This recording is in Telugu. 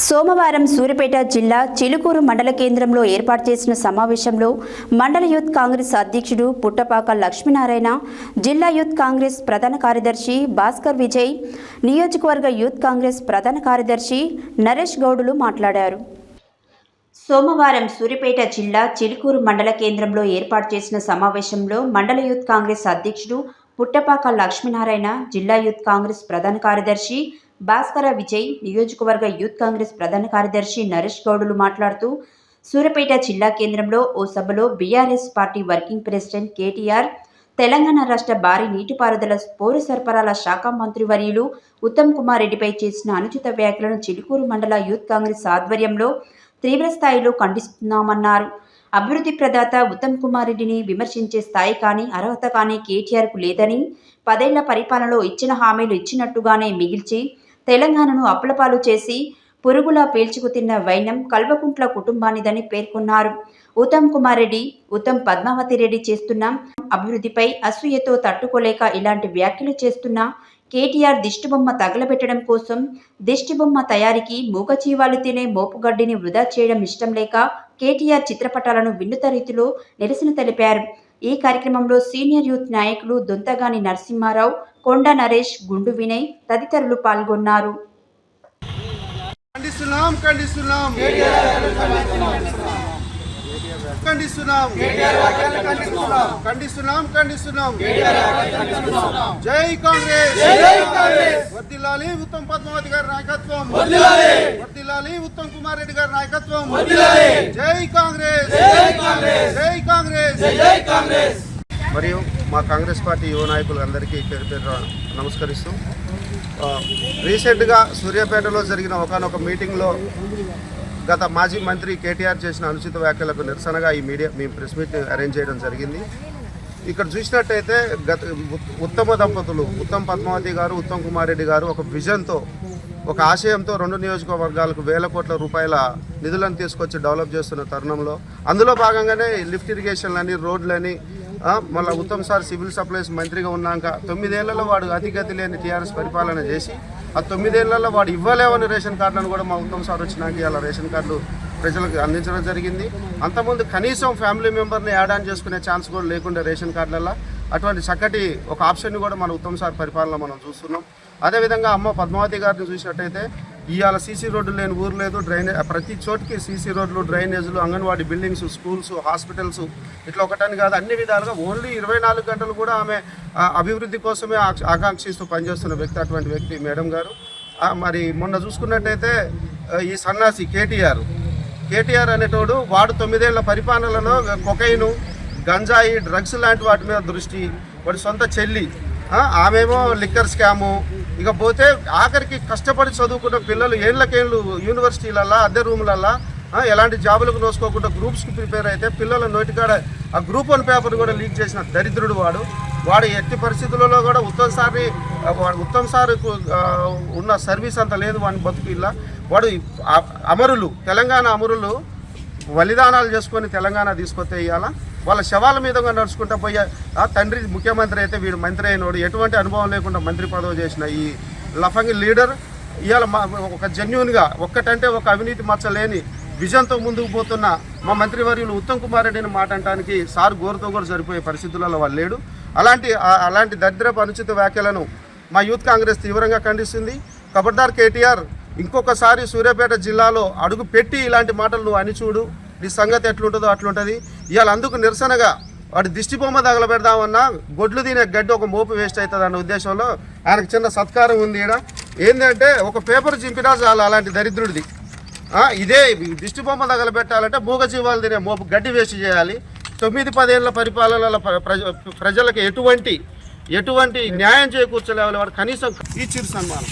సోమవారం సూర్యాపేట జిల్లా చిలుకూరు మండల కేంద్రంలో ఏర్పాటు చేసిన సమావేశంలో మండల యూత్ కాంగ్రెస్ అధ్యక్షుడు పుట్టపాక లక్ష్మీనారాయణ, జిల్లా యూత్ కాంగ్రెస్ ప్రధాన కార్యదర్శి భాస్కర్ విజయ్, నియోజకవర్గ యూత్ కాంగ్రెస్ ప్రధాన కార్యదర్శి నరేష్ గౌడులు మాట్లాడారు. సోమవారం సూర్యాపేట జిల్లా చిలుకూరు మండల కేంద్రంలో ఏర్పాటు చేసిన సమావేశంలో మండల యూత్ కాంగ్రెస్ అధ్యక్షుడు పుట్టపాక లక్ష్మీనారాయణ, జిల్లా యూత్ కాంగ్రెస్ ప్రధాన కార్యదర్శి భాస్కర విజయ్, నియోజకవర్గ యూత్ కాంగ్రెస్ ప్రధాన కార్యదర్శి నరేష్ గౌడులు మాట్లాడుతూ సూర్యాపేట జిల్లా కేంద్రంలో ఓ సభలో BRS party working president KTR, Telangana రాష్ట్ర భారీ నీటిపారుదల పౌర సరఫరాల శాఖ మంత్రివర్యులు ఉత్తమ్ కుమార్ రెడ్డిపై చేసిన అనుచిత వ్యాఖ్యలను చిలుకూరు మండల యూత్ కాంగ్రెస్ ఆధ్వర్యంలో తీవ్ర స్థాయిలో ఖండిస్తున్నామన్నారు. అభివృద్ధి ప్రదాత ఉత్తమ్ కుమార్ రెడ్డిని విమర్శించే స్థాయి కానీ అర్హత కానీ కేటీఆర్కు లేదని, 10 ఏళ్ల పరిపాలనలో ఇచ్చిన హామీలు ఇచ్చినట్టుగానే మిగిల్చి తెలంగాణను అప్పులపాలు చేసి పురుగులా పీల్చుకుతిన్న వైనం కల్వకుంట్ల కుటుంబానిదని పేర్కొన్నారు. ఉత్తమ్ కుమార్ రెడ్డి, ఉత్తమ్ పద్మావతి రెడ్డి చేస్తున్న అభివృద్ధిపై అసూయతో తట్టుకోలేక ఇలాంటి వ్యాఖ్యలు చేస్తున్న కేటీఆర్ దిష్టిబొమ్మ తగలబెట్టడం కోసం దిష్టిబొమ్మ తయారీకి మూగజీవాలు తినే మోపుగడ్డిని వృధా చేయడం ఇష్టం లేక కేటీఆర్ చిత్రపటాలను వినూత్న రీతిలో నిరసన తెలిపారు. ఈ కార్యక్రమంలో సీనియర్ యూత్ నాయకులు దొంతగాని నరసింహారావు, కొండ నరేష్, గుండు వినయ్ తదితరులు పాల్గొన్నారు. జై కాంగ్రెస్, వర్ధిల్లాలి ఉత్తమ్ పద్మావతి గారి నాయకత్వం, వర్ధిల్లాలి ఉత్తమ్ కుమార్ రెడ్డి గారి నాయకత్వం. జై కాంగ్రెస్, జై కాంగ్రెస్, జై కాంగ్రెస్. మరియు మా కాంగ్రెస్ పార్టీ యువ నాయకులందరికీ పేరు పేరు నమస్కరిస్తూ, రీసెంట్గా సూర్యాపేటలో జరిగిన ఒకనొక మీటింగ్లో గత మాజీ మంత్రి కేటీఆర్ చేసిన అనుచిత వ్యాఖ్యలకు నిరసనగా మేము ప్రెస్ మీట్ అరేంజ్ చేయడం జరిగింది. ఇక్కడ చూసినట్టయితే ఉత్తమ దంపతులు ఉత్తమ్ పద్మావతి గారు, ఉత్తమ్ కుమార్ రెడ్డి గారు ఒక విజన్తో, ఒక ఆశయంతో 2 నియోజకవర్గాలకు వేల కోట్ల రూపాయల నిధులను తీసుకొచ్చి డెవలప్ చేస్తున్న తరుణంలో అందులో భాగంగానే లిఫ్ట్ ఇరిగేషన్లని, రోడ్లని, మళ్ళీ ఉత్తమ్ సార్ సివిల్ సప్లైస్ మంత్రిగా ఉన్నాక 9 ఏళ్లలో వాడు అతిగతి లేని టీఆర్ఎస్ పరిపాలన చేసి ఆ 9 ఏళ్లలో వాడు ఇవ్వలేవని రేషన్ కార్డులను కూడా మా ఉత్తమ్ సార్ వచ్చినాక ఇలా రేషన్ కార్డులు ప్రజలకు అందించడం జరిగింది. అంతకుముందు కనీసం ఫ్యామిలీ మెంబర్ని యాడ్ ఆన్ చేసుకునే ఛాన్స్ కూడా లేకుండా రేషన్ కార్డులలో అటువంటి చక్కటి ఒక ఆప్షన్ని కూడా మన ఉత్తమ్ సార్ పరిపాలన మనం చూస్తున్నాం. అదేవిధంగా అమ్మ పద్మావతి గారిని చూసినట్టయితే ఇవాళ సీసీ రోడ్లు లేని ఊరు లేదు. ప్రతి చోటికి సీసీ రోడ్లు, డ్రైనేజీలు, అంగన్వాడీ బిల్డింగ్స్, స్కూల్స్, హాస్పిటల్స్, ఇట్లా ఒకటని కాదు అన్ని విధాలుగా ఓన్లీ 24 గంటలు కూడా ఆమె అభివృద్ధి కోసమే ఆకాంక్షిస్తూ పనిచేస్తున్న వ్యక్తి అటువంటి వ్యక్తి మేడం గారు. మరి మొన్న చూసుకున్నట్టయితే ఈ సన్నాసి కేటీఆర్ అనేటోడు వాడు 9 ఏళ్ల పరిపాలనలో కొకైను, గంజాయి, డ్రగ్స్ లాంటి వాటి మీద దృష్టి, వాడి సొంత చెల్లి ఆమెమో లిక్కర్ స్కాము, ఇకపోతే ఆఖరికి కష్టపడి చదువుకున్న పిల్లలు ఏళ్ళకేళ్ళు యూనివర్సిటీలల్లో అద్దె రూములల్లో ఎలాంటి జాబులకు నోసుకోకుండా గ్రూప్స్కి ప్రిపేర్ అయితే పిల్లల నోటికాడ ఆ గ్రూప్ 1 పేపర్ కూడా లీక్ చేసిన దరిద్రుడు వాడు ఎట్టి పరిస్థితులలో కూడా ఉత్తమ్ సార్కు ఉన్న సర్వీస్ అంత లేదు వాడిని బతుకు. ఇలా వాడు అమరులు, తెలంగాణ అమరులు బలిదానాలు చేసుకొని తెలంగాణ తీసుకొస్తే ఇవాళ వాళ్ళ శవాల మీదుగా నడుచుకుంటూ పోయే తండ్రి ముఖ్యమంత్రి అయితే వీడు మంత్రి అయినోడు, ఎటువంటి అనుభవం లేకుండా మంత్రి పదవి చేసిన ఈ లఫంగి లీడర్ ఇవాళ ఒక జెన్యూన్గా ఒక్కటంటే ఒక అవినీతి మచ్చలేని విజన్తో ముందుకు పోతున్న మా మంత్రివర్యులు ఉత్తమ్ కుమార్ రెడ్డిని మాట అనడానికి సార్ గోరుతో కూడా సరిపోయే పరిస్థితులలో వాళ్ళు లేడు. అలాంటి దరిద్రపు అనుచిత వ్యాఖ్యలను మా యూత్ కాంగ్రెస్ తీవ్రంగా ఖండిస్తుంది. ఖబర్దార్ కేటీఆర్, ఇంకొకసారి సూర్యాపేట జిల్లాలో అడుగు పెట్టి ఇలాంటి మాటలు నువ్వు అని చూడు, నీ సంగతి ఎట్లుంటుందో అట్లుంటుంది. ఇవాళ అందుకు నిరసనగా వాడి దిష్టిబొమ్మ తగలబెడదామన్నా గొడ్లు తినే గడ్డి ఒక మోపు వేస్ట్ అవుతుంది అన్న ఉద్దేశంలో ఆయనకు చిన్న సత్కారం ఉంది. ఇక్కడ ఏంటంటే ఒక పేపర్ చింపినా చాలు అలాంటి దరిద్రుడిది. ఇదే దిష్టిబొమ్మ తగలబెట్టాలంటే మూగజీవాలు తినే మోపు గడ్డి వేస్ట్ చేయాలి. 9-10 ఏళ్ల పరిపాలనలో ప్రజలకు ఎటువంటి న్యాయం చేకూర్చలేవాలి. వాడు కనీసం ఈ చిరు సన్మానం.